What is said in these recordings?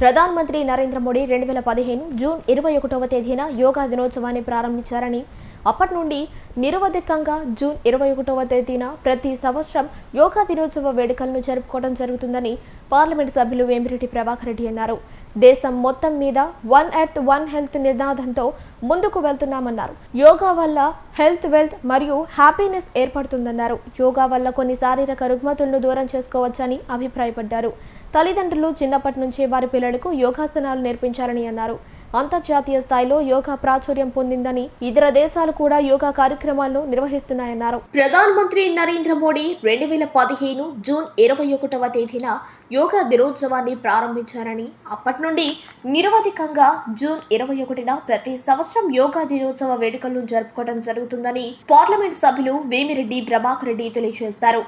ప్రధానమంత్రి నరేంద్ర మోడీ 2015 జూన్ 21వ తేదీన యోగా దినోత్సవాన్ని ప్రారంభించారని, అప్పటి నుండి నిరవధికంగా జూన్ 21వ తేదీన ప్రతి సంవత్సరం యోగా దినోత్సవ వేడుకలను జరుపుకోవడం జరుగుతుందని పార్లమెంట్ సభ్యులు వేమిరెడ్డి ప్రభాకర్ రెడ్డి అన్నారు. దేశం మొత్తం మీద వన్ ఎర్త్ వన్ హెల్త్ నినాదంతో ముందుకు వెళ్తున్నామన్నారు. యోగా వల్ల హెల్త్, వెల్త్ మరియు హ్యాపీనెస్ ఏర్పడుతుందన్నారు. యోగా వల్ల కొన్ని శారీరక రుగ్మతులను దూరం చేసుకోవచ్చని అభిప్రాయపడ్డారు. తల్లిదండ్రులు చిన్నప్పటి నుంచే వారి పిల్లలకు యోగాసనాలు నేర్పించాలని అన్నారు. అంతర్జాతీయ స్థాయిలో యోగా ప్రాచుర్యం పొందిందని, ఇతర దేశాలు కూడా యోగా కార్యక్రమాలను నిర్వహిస్తున్నాయన్నారు. ప్రధానమంత్రి నరేంద్ర మోడీ 2015 జూన్ 21వ తేదీన యోగా దినోత్సవాన్ని ప్రారంభించారని, అప్పటి నుండి నిరవధికంగా జూన్ 21న ప్రతి సంవత్సరం యోగా దినోత్సవ వేడుకలను జరుపుకోవడం జరుగుతుందని పార్లమెంట్ సభ్యులు వేమిరెడ్డి ప్రభాకర్ రెడ్డి తెలియజేశారు.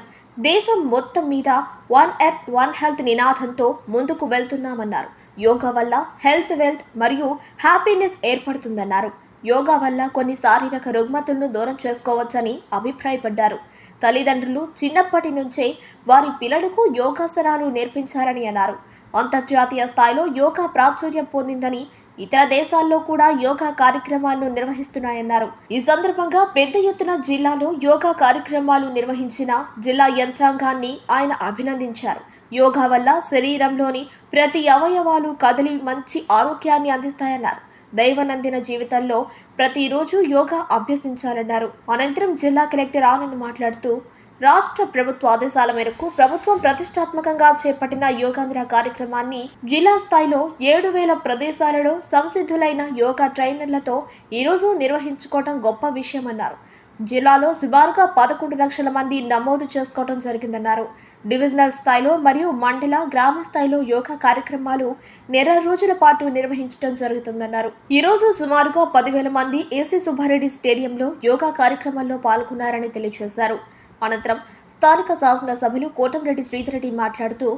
దేశం మొత్తం మీద వన్ ఎర్త్ వన్ హెల్త్ నినాదంతో ముందుకు వెళ్తున్నామన్నారు. యోగా వల్ల హెల్త్, వెల్త్ మరియు హ్యాపీనెస్ ఏర్పడుతుందన్నారు. యోగా వల్ల కొన్ని శారీరక రుగ్మతులను దూరం చేసుకోవచ్చని అభిప్రాయపడ్డారు. తల్లిదండ్రులు చిన్నప్పటి నుంచే వారి పిల్లలకు యోగాసనాలు నేర్పించారని అన్నారు. అంతర్జాతీయ స్థాయిలో యోగా ప్రాచుర్యం పొందిందని, ఇతర దేశాల్లో కూడా యోగా కార్యక్రమాలను నిర్వహిస్తున్నాయన్నారు. ఈ సందర్భంగా పెద్ద ఎత్తున జిల్లాలో యోగా కార్యక్రమాలు నిర్వహించిన జిల్లా యంత్రాంగాన్ని ఆయన అభినందించారు. యోగా వల్ల శరీరంలోని ప్రతి అవయవాలు కదిలి మంచి ఆరోగ్యాన్ని అందిస్తాయన్నారు. దైవనందిన జీవితంలో ప్రతిరోజు యోగా అభ్యసించాలన్నారు. అనంతరం జిల్లా కలెక్టర్ ఆనంద్ మాట్లాడుతూ, రాష్ట్ర ప్రభుత్వ ఆదేశాల మేరకు ప్రభుత్వం ప్రతిష్టాత్మకంగా చేపట్టిన యోగాంధ్ర కార్యక్రమాన్ని జిల్లా స్థాయిలో 7,000 ప్రదేశాలలో సంసిద్ధులైన యోగా ట్రైనర్లతో ఈరోజు నిర్వహించుకోవడం గొప్ప విషయమన్నారు. జిల్లాలో సుమారుగా 11 లక్షల మంది నమోదు చేసుకోవడం జరిగిందన్నారు. డివిజనల్ స్థాయిలో మరియు మండల, గ్రామ స్థాయిలో యోగా కార్యక్రమాలు నెల రోజుల పాటు నిర్వహించడం జరుగుతుందన్నారు. ఈ రోజు సుమారుగా 10,000 మంది ఏసీ సుబ్బారెడ్డి స్టేడియంలో యోగా కార్యక్రమాల్లో పాల్గొన్నారని తెలియజేశారు. అనంతరం స్థానిక శాసనసభ్యులు కోటంరెడ్డి శ్రీధర్రెడ్డి మాట్లాడుతూ,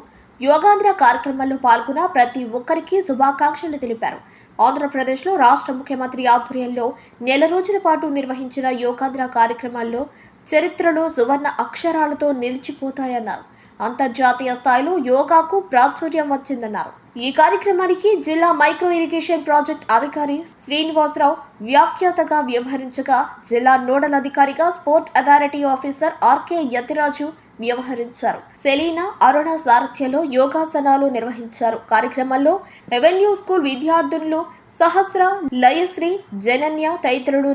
యోగాంధ్ర కార్యక్రమంలో పాల్గొన్న ప్రతి ఒక్కరికి శుభాకాంక్షలు తెలిపారు. ఆంధ్రప్రదేశ్లో రాష్ట్ర ముఖ్యమంత్రి ఆధ్వర్యంలో నెల రోజుల పాటు నిర్వహించిన యోగాంధ్ర కార్యక్రమాల్లో చరిత్రలో సువర్ణ అక్షరాలతో నిలిచిపోతాయన్నారు. అంతర్జాతీయ స్థాయిలో యోగాకు ప్రాచుర్యం వచ్చిందన్నారు. ఈ కార్యక్రమానికి జిల్లా మైక్రో ఇరిగేషన్ ప్రాజెక్ట్ అధికారి శ్రీనివాసరావు వ్యాఖ్యాతగా వ్యవహరించగా, జిల్లా నోడల్ అధికారిగా sports authority officer RK Yathiraju వ్యవహరించారు. సెలీనా, అరుణ సారథ్యంలో యోగాసనాలు నిర్వహించారు. కార్యక్రమంలో రెవెన్యూ స్కూల్ విద్యార్థులు సహస్ర, లయశ్రీ, జనన్య తదితరులు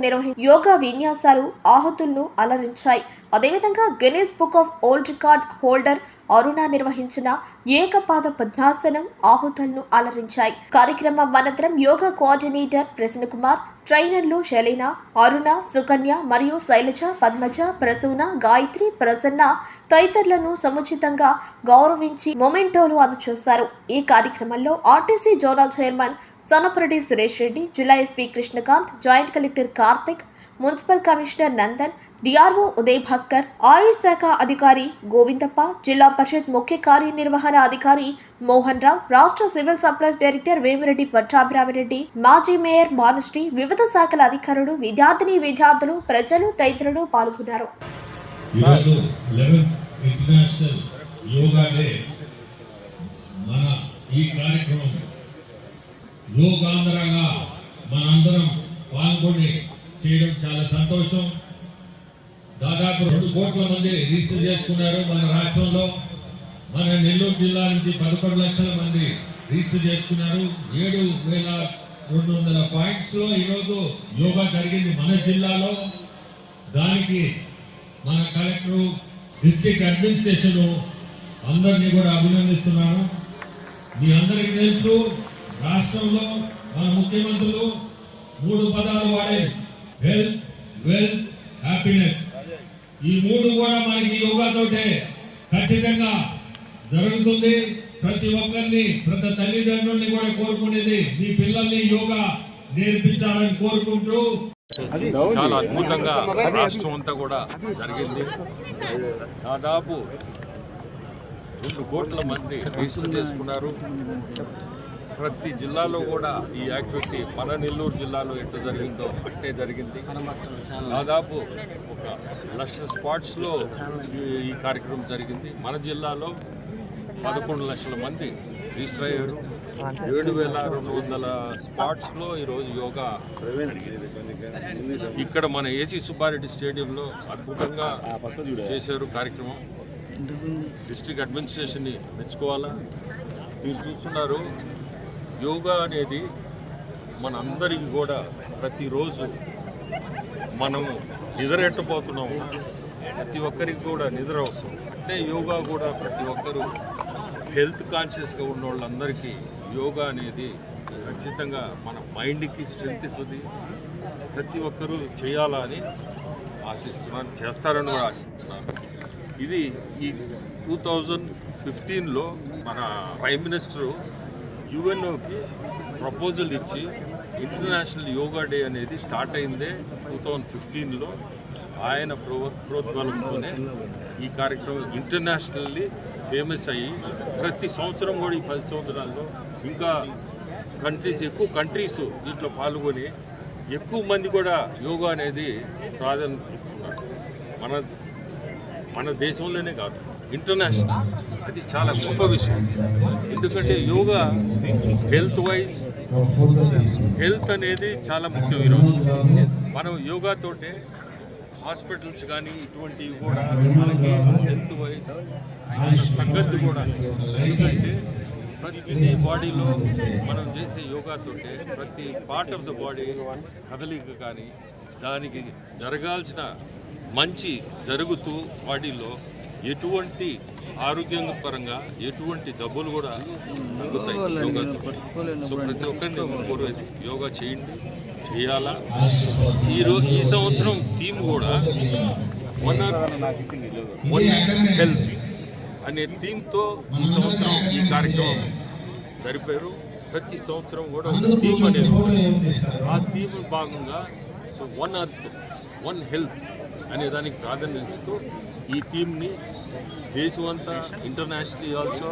యోగా విన్యాసాలు ఆహుతులను అలరించాయి. అదేవిధంగా Guinness book of world record holder Aruna నిర్వహించిన ఏకపాద పద్మాసనం ఆహుతులను అలరించాయి. కార్యక్రమం అనంతరం యోగా కోఆర్డినేటర్ ప్రసన్నకుమార్, ట్రైనర్లు శలీనా, అరుణ, సుకన్య మరియు శైలజ, పద్మజ, ప్రసూన, గాయత్రి, ప్రసన్న తదితరులను సముచితంగా గౌరవించి మొమెంటోలు అందజేశారు. ఈ కార్యక్రమంలో RTC zonal chairman Sanapareddy Suresh Reddy, జిల్లా SP Krishnakanth, joint collector Karthik, municipal commissioner Nandan, DRO Uday Bhaskar, Ayush శాఖ అధికారి గోవిందప్ప, జిల్లా పరిషత్ ముఖ్య కార్యనిర్వహణ అధికారి మోహన్ రావు, రాష్ట్ర civil supplies director Vemireddy Pattabhirami Reddy, మాజీ మేయర్ మానుశ్రీ, వివిధ శాఖల అధికారులు, విద్యార్థులు, ప్రజలు తదితరులు పాల్గొన్నారు. యోగాంధ్రగా మనందరం పాల్గొని చేయడం చాలా సంతోషం. దాదాపు 2 కోట్ల మంది రిజిస్టర్ చేసుకున్నారు మన రాష్ట్రంలో. మన నెల్లూరు జిల్లా నుంచి 11 లక్షల మంది రిజిస్టర్ చేసుకున్నారు. 7,200 పాయింట్స్ లో ఈరోజు యోగా జరిగింది మన జిల్లాలో. దానికి మన కలెక్టర్, డిస్ట్రిక్ట్ అడ్మినిస్ట్రేషన్ అందరినీ కూడా అభినందిస్తున్నాను. మీ అందరికీ తెలుసు, రాష్ట్రంలో మన ముఖ్యమంత్రులు 3 పదాలు వాడేది: హెల్త్, వెల్త్, హ్యాపీనెస్. ఈ 3 కూడా మనకి యోగాతోటే ఖచ్చితంగా జరుగుతుంది. ప్రతి ఒక్కరిని, ప్రతి తల్లిదండ్రుల్ని కూడా కోరుకునేది మీ పిల్లల్ని యోగా నేర్పించాలని కోరుకుంటూ, చాలా అద్భుతంగా రాష్ట్రం అంతా కూడా జరిగింది. దాదాపు 2 కోట్ల మంది రిజిస్టర్ చేసుకున్నారు. ప్రతి జిల్లాలో కూడా ఈ యాక్టివిటీ మన నెల్లూరు జిల్లాలో ఎంత జరిగిందో అట్టే జరిగింది. దాదాపు 1 లక్ష స్పాట్స్లో ఈ కార్యక్రమం జరిగింది. మన జిల్లాలో 11 లక్షల మంది రిజిస్టర్ అయ్యారు. 7,200 స్పాట్స్లో ఈరోజు యోగా ఇక్కడ మన ఏసీ సుబ్బారెడ్డి స్టేడియంలో అద్భుతంగా చేశారు కార్యక్రమం. డిస్ట్రిక్ట్ అడ్మినిస్ట్రేషన్ని మెచ్చుకోవాలా. మీరు చూస్తున్నారు యోగా అనేది మన అందరికీ కూడా ప్రతిరోజు మనము నిద్రెట్టపోతున్నాము. ప్రతి ఒక్కరికి కూడా నిద్ర అవసరం. అంటే యోగా కూడా ప్రతి ఒక్కరూ హెల్త్ కాన్షియస్గా ఉన్న వాళ్ళందరికీ యోగా అనేది ఖచ్చితంగా మన మైండ్కి స్ట్రెంత్ ఇస్తుంది. ప్రతి ఒక్కరూ చేయాలని ఆశిస్తున్నాను, చేస్తారని కూడా ఆశిస్తున్నాను. ఇది ఈ 2015లో మన ప్రైమ్ మినిస్టరు యుఎన్ఓకి ప్రపోజల్ ఇచ్చి ఇంటర్నేషనల్ యోగా డే అనేది స్టార్ట్ అయిందే 2015లో. ఆయన ప్రోద్బలంతోనే ఈ కార్యక్రమం ఇంటర్నేషనల్లీ ఫేమస్ అయ్యి ప్రతి సంవత్సరం కూడా ఈ 10 సంవత్సరాల్లో ఇంకా ఎక్కువ కంట్రీస్ దీంట్లో పాల్గొని ఎక్కువ మంది కూడా యోగా అనేది ప్రాధాన్యత ఇస్తున్నారు. మన దేశంలోనే కాదు, ఇంటర్నేషనల్. అది చాలా గొప్ప విషయం. ఎందుకంటే యోగా హెల్త్ అనేది చాలా ముఖ్యం. ఈరోజు మనం యోగాతోటే హాస్పిటల్స్ కానీ ఇటువంటివి కూడా మనకి హెల్త్ వైజ్ చాలా తగ్గద్దు కూడా. ఎందుకంటే ప్రతి బాడీలో మనం చేసే యోగాతోటే ప్రతి పార్ట్ ఆఫ్ ద బాడీ కదలిక కానీ దానికి జరగాల్సిన మంచి జరుగుతూ బాడీలో ఎటువంటి ఆరోగ్యపరంగా ఎటువంటి జబ్బులు కూడా తగ్గుతాయి యోగాతో. సో ప్రతి ఒక్కరిని కోరేది యోగా చేయండి, చేయాలా. ఈ సంవత్సరం థీమ్ కూడా వన్ హెల్త్ అనే థీమ్తో ఈ సంవత్సరం ఈ కార్యక్రమం జరిపారు. ప్రతి సంవత్సరం కూడా ఒక థీమ్ అనేది ఆ థీమ్ భాగంగా so one earth one health అనే దానికి ప్రాధాన్యత ఇస్తూ ఈ థీమ్ని దేశం అంతా ఇంటర్నేషనల్ ఆల్సో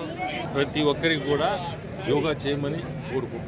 ప్రతి ఒక్కరికి కూడా యోగా చేయమని కోరుకుంటున్నాను.